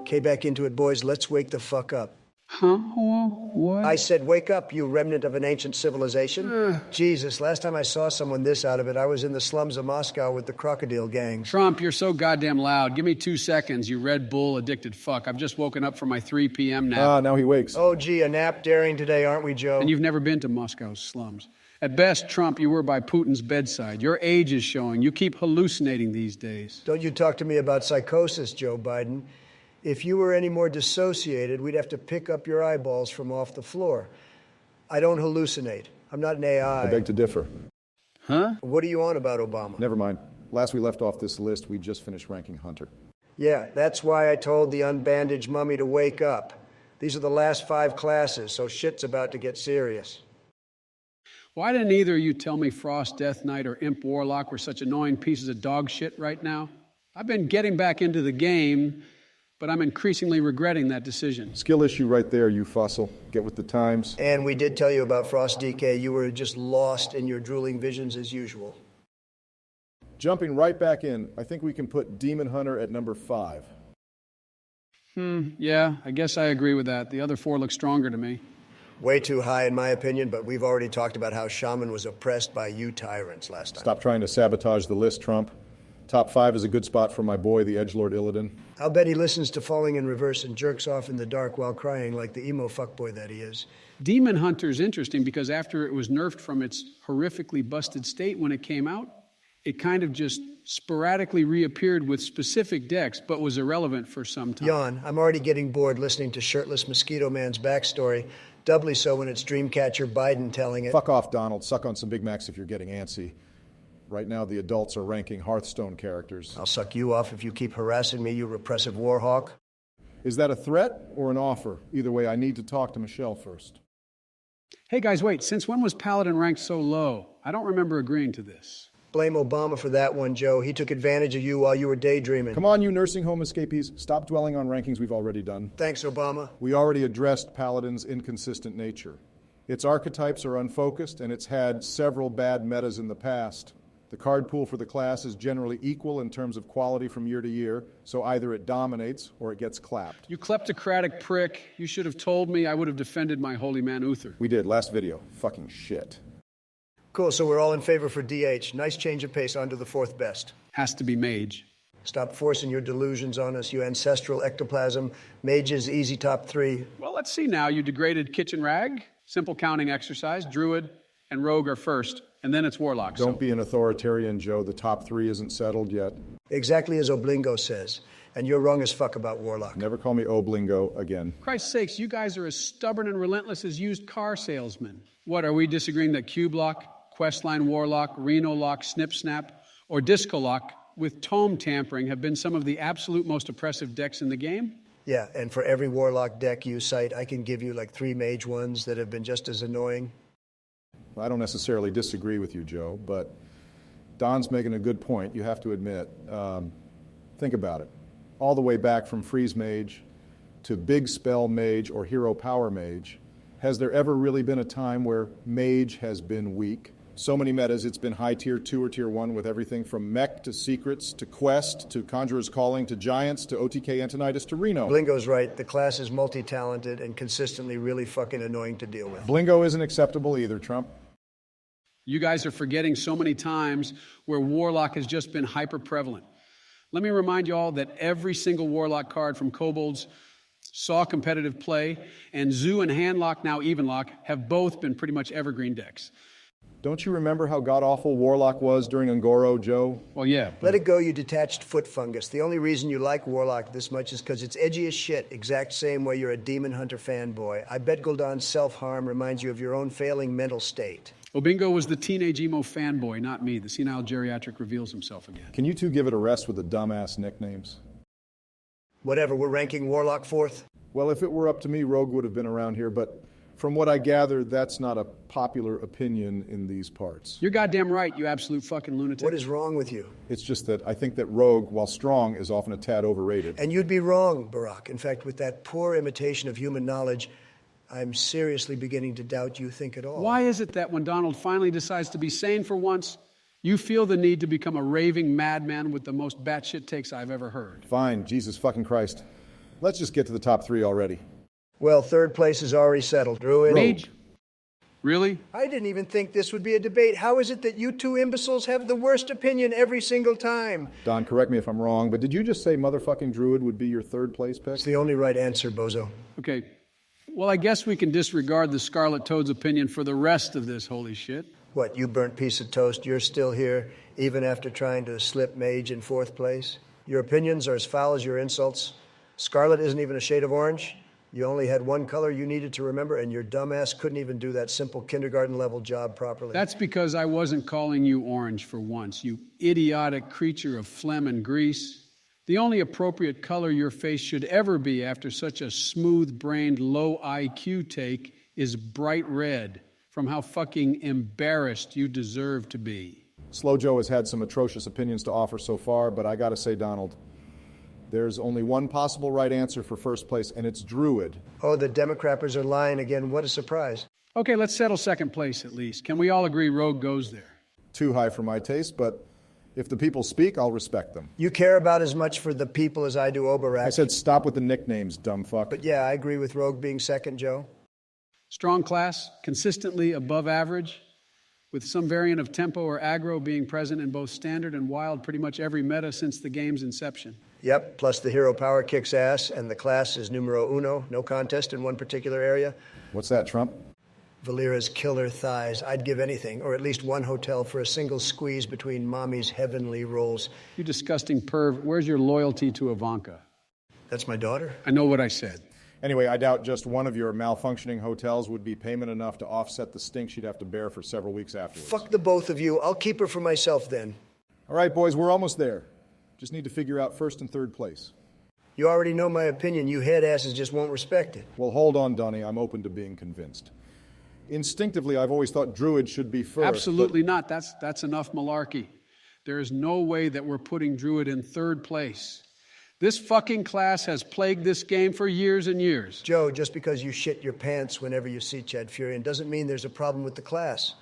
Okay, back into it, boys. Let's wake the fuck up. Huh? What? I said, wake up, you remnant of an ancient civilization. Jesus, last time I saw someone this out of it, I was in the slums of Moscow with the crocodile gangs. Trump, you're so goddamn loud. Give me 2 seconds, you Red Bull addicted fuck. I've just woken up from my 3 p.m. nap. Now he wakes. Oh, gee, a nap daring today, aren't we, Joe? And you've never been to Moscow's slums. At best, Trump, you were by Putin's bedside. Your age is showing. You keep hallucinating these days. Don't you talk to me about psychosis, Joe Biden. If you were any more dissociated, we'd have to pick up your eyeballs from off the floor. I don't hallucinate. I'm not an AI. I beg to differ. Huh? What are you on about, Obama? Never mind. Last we left off this list, we just finished ranking Hunter. Yeah, that's why I told the unbandaged mummy to wake up. These are the last 5 classes, so shit's about to get serious. Why didn't either of you tell me Frost, Death Knight, or Imp Warlock were such annoying pieces of dog shit right now? I've been getting back into the game, but I'm increasingly regretting that decision. Skill issue right there, you fossil. Get with the times. And we did tell you about Frost DK. You were just lost in your drooling visions as usual. Jumping right back in, I think we can put Demon Hunter at number 5. Yeah, I guess I agree with that. The other 4 look stronger to me. Way too high, in my opinion, but we've already talked about how Shaman was oppressed by you tyrants last time. Stop trying to sabotage the list, Trump. Top 5 is a good spot for my boy, the edgelord Illidan. I'll bet he listens to Falling in Reverse and jerks off in the dark while crying like the emo fuckboy that he is. Demon Hunter's interesting because after it was nerfed from its horrifically busted state when it came out, it kind of just sporadically reappeared with specific decks, but was irrelevant for some time. Yawn, I'm already getting bored listening to Shirtless Mosquito Man's backstory, doubly so when it's Dreamcatcher Biden telling it. Fuck off, Donald. Suck on some Big Macs if you're getting antsy. Right now, the adults are ranking Hearthstone characters. I'll suck you off if you keep harassing me, you repressive warhawk. Is that a threat or an offer? Either way, I need to talk to Michelle first. Hey guys, wait, since when was Paladin ranked so low? I don't remember agreeing to this. Blame Obama for that one, Joe. He took advantage of you while you were daydreaming. Come on, you nursing home escapees. Stop dwelling on rankings we've already done. Thanks, Obama. We already addressed Paladin's inconsistent nature. Its archetypes are unfocused, and it's had several bad metas in the past. The card pool for the class is generally equal in terms of quality from year to year, so either it dominates or it gets clapped. You kleptocratic prick. You should have told me. I would have defended my holy man Uther. We did, last video. Fucking shit. Cool, so we're all in favor for DH. Nice change of pace onto the 4th best. Has to be mage. Stop forcing your delusions on us, you ancestral ectoplasm. Mage's easy top 3. Well, let's see now. You degraded kitchen rag, simple counting exercise, druid, and rogue are first, and then it's warlock. Don't be an authoritarian, Joe. The top 3 isn't settled yet. Exactly as Oblingo says. And you're wrong as fuck about warlock. Never call me Oblingo again. Christ's sakes, you guys are as stubborn and relentless as used car salesmen. What, are we disagreeing that Cube Lock, Questline Warlock, Reno Lock, Snip Snap, or Disco Lock with tome tampering have been some of the absolute most oppressive decks in the game? Yeah, and for every warlock deck you cite, I can give you like 3 mage ones that have been just as annoying. I don't necessarily disagree with you, Joe, but Don's making a good point, you have to admit. Think about it. All the way back from Freeze Mage to Big Spell Mage or Hero Power Mage, has there ever really been a time where Mage has been weak? So many metas, it's been high tier 2 or tier 1 with everything from Mech to Secrets to Quest to Conjurer's Calling to Giants to OTK Antonitis to Reno. Blingo's right. The class is multi-talented and consistently really fucking annoying to deal with. Blingo isn't acceptable either, Trump. You guys are forgetting so many times where Warlock has just been hyper-prevalent. Let me remind you all that every single Warlock card from Kobolds saw competitive play, and Zoo and Handlock, now Evenlock, have both been pretty much evergreen decks. Don't you remember how god-awful Warlock was during Ungoro, Joe? Well, yeah. Let it go, you detached foot fungus. The only reason you like Warlock this much is because it's edgy as shit, exact same way you're a Demon Hunter fanboy. I bet Gul'dan's self-harm reminds you of your own failing mental state. Obingo was the teenage emo fanboy, not me. The senile geriatric reveals himself again. Can you two give it a rest with the dumbass nicknames? Whatever, we're ranking Warlock 4th? Well, if it were up to me, Rogue would have been around here, but from what I gather, that's not a popular opinion in these parts. You're goddamn right, you absolute fucking lunatic. What is wrong with you? It's just that I think that Rogue, while strong, is often a tad overrated. And you'd be wrong, Barack. In fact, with that poor imitation of human knowledge, I'm seriously beginning to doubt you think at all. Why is it that when Donald finally decides to be sane for once, you feel the need to become a raving madman with the most batshit takes I've ever heard? Fine, Jesus fucking Christ. Let's just get to the top three already. Well, third place is already settled. Druid. Mage? Really? I didn't even think this would be a debate. How is it that you two imbeciles have the worst opinion every single time? Don, correct me if I'm wrong, but did you just say motherfucking Druid would be your third place pick? It's the only right answer, Bozo. Okay. Well, I guess we can disregard the Scarlet Toad's opinion for the rest of this holy shit. What, you burnt piece of toast, you're still here, even after trying to slip Mage in fourth place? Your opinions are as foul as your insults. Scarlet isn't even a shade of orange. You only had one color you needed to remember, and your dumbass couldn't even do that simple kindergarten-level job properly. That's because I wasn't calling you orange for once, you idiotic creature of phlegm and grease. The only appropriate color your face should ever be after such a smooth-brained, low IQ take is bright red, from how fucking embarrassed you deserve to be. Slow Joe has had some atrocious opinions to offer so far, but I gotta say, Donald, there's only one possible right answer for first place, and it's Druid. Oh, the Democrappers are lying again. What a surprise. Okay, let's settle second place at least. Can we all agree Rogue goes there? Too high for my taste, but if the people speak, I'll respect them. You care about as much for the people as I do Oberak. I said stop with the nicknames, dumb fuck. But yeah, I agree with Rogue being second, Joe. Strong class, consistently above average, with some variant of tempo or aggro being present in both standard and wild pretty much every meta since the game's inception. Yep, plus the hero power kicks ass, and the class is numero uno, no contest in one particular area. What's that, Trump? Valera's killer thighs. I'd give anything, or at least one hotel for a single squeeze between mommy's heavenly rolls. You disgusting perv, where's your loyalty to Ivanka? That's my daughter? I know what I said. Anyway, I doubt just one of your malfunctioning hotels would be payment enough to offset the stink she'd have to bear for several weeks afterwards. Fuck the both of you. I'll keep her for myself then. All right, boys, we're almost there. Just need to figure out first and third place. You already know my opinion. You head asses just won't respect it. Well, hold on, Donnie. I'm open to being convinced. Instinctively, I've always thought Druid should be first. Absolutely not. That's enough malarkey. There is no way that we're putting Druid in third place. This fucking class has plagued this game for years and years. Joe, just because you shit your pants whenever you see Chad Furion doesn't mean there's a problem with the class.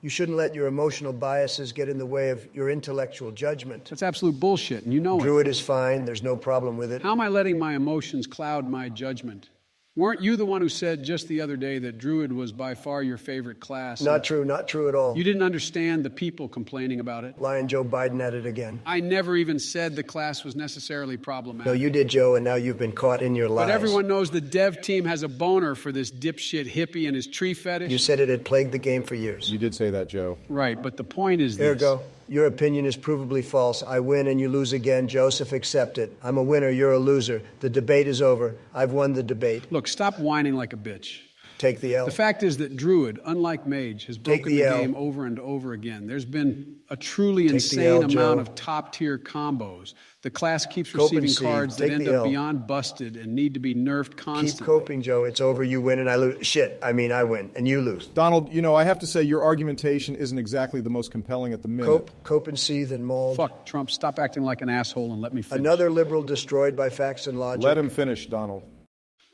You shouldn't let your emotional biases get in the way of your intellectual judgment. That's absolute bullshit, and you know it. Druid is fine. There's no problem with it. How am I letting my emotions cloud my judgment? Weren't you the one who said just the other day that Druid was by far your favorite class? Not true, not true at all. You didn't understand the people complaining about it. Lying Joe Biden at it again. I never even said the class was necessarily problematic. No, you did, Joe, and now you've been caught in your lies. But everyone knows the dev team has a boner for this dipshit hippie and his tree fetish. You said it had plagued the game for years. You did say that, Joe. Right, but the point is Here this. we go. Your opinion is provably false. I win and you lose again. Joseph, accept it. I'm a winner. You're a loser. The debate is over. I've won the debate. Look, stop whining like a bitch. Take the L. The fact is that Druid, unlike Mage, has broken the the L. game over and over again. There's been a truly the insane L, amount Joe. of top-tier combos. The class keeps Cope and receiving see. cards that Take end the up L. beyond busted and need to be nerfed Keep constantly. coping, Joe. It's over. You win and I lose. Shit. I mean, I win and you lose. Donald, you know, I have to say your argumentation isn't exactly the most compelling at the minute. Cope and seethe and mauled. Fuck, Trump, stop acting like an asshole and let me finish. Another liberal destroyed by facts and logic. Let him finish, Donald.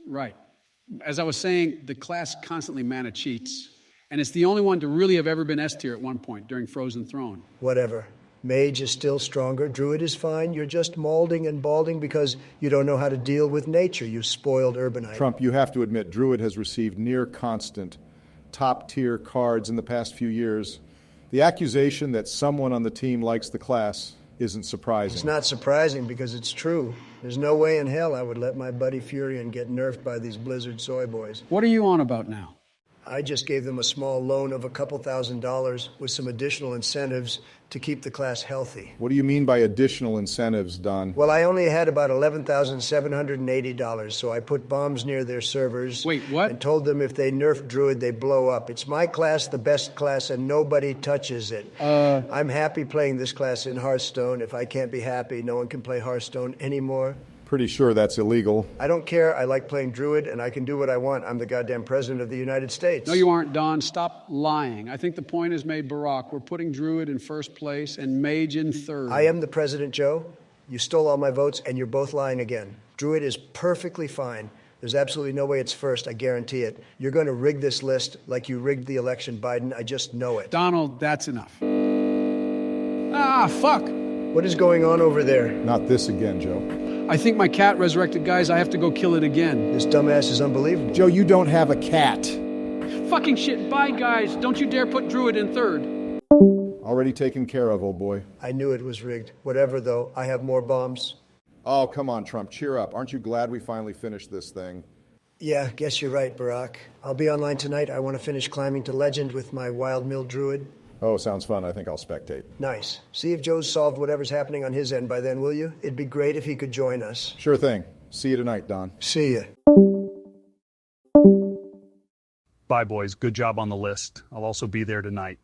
Right. As I was saying, the class constantly mana cheats. And it's the only one to really have ever been S tier at one point during Frozen Throne. Whatever. Mage is still stronger. Druid is fine. You're just maulding and balding because you don't know how to deal with nature, you spoiled urbanite. Trump, you have to admit, Druid has received near constant top-tier cards in the past few years. The accusation that someone on the team likes the class isn't surprising. It's not surprising because it's true. There's no way in hell I would let my buddy Furion get nerfed by these Blizzard soy boys. What are you on about now? I just gave them a small loan of a couple $1,000s with some additional incentives to keep the class healthy. What do you mean by additional incentives, Don? Well, I only had about $11,780, so I put bombs near their servers. Wait, what? And told them if they nerf Druid, they blow up. It's my class, the best class, and nobody touches it. I'm happy playing this class in Hearthstone. If I can't be happy, no one can play Hearthstone anymore. Pretty sure that's illegal. I don't care. I like playing Druid, and I can do what I want. I'm the goddamn president of the United States. No, you aren't, Don. Stop lying. I think the point is made, Barack. We're putting Druid in first place and Mage in third. I am the president, Joe. You stole all my votes, and you're both lying again. Druid is perfectly fine. There's absolutely no way it's first, I guarantee it. You're going to rig this list like you rigged the election, Biden. I just know it. Donald, that's enough. Ah, fuck. What is going on over there? Not this again, Joe. I think my cat resurrected, guys. I have to go kill it again. This dumbass is unbelievable. Joe, you don't have a cat. Fucking shit. Bye, guys. Don't you dare put Druid in third. Already taken care of, old boy. I knew it was rigged. Whatever, though, I have more bombs. Oh, come on, Trump. Cheer up. Aren't you glad we finally finished this thing? Yeah, guess you're right, Barack. I'll be online tonight. I want to finish climbing to legend with my Wild Mill Druid. Oh, sounds fun. I think I'll spectate. Nice. See if Joe's solved whatever's happening on his end by then, will you? It'd be great if he could join us. Sure thing. See you tonight, Don. See ya. Bye, boys. Good job on the list. I'll also be there tonight.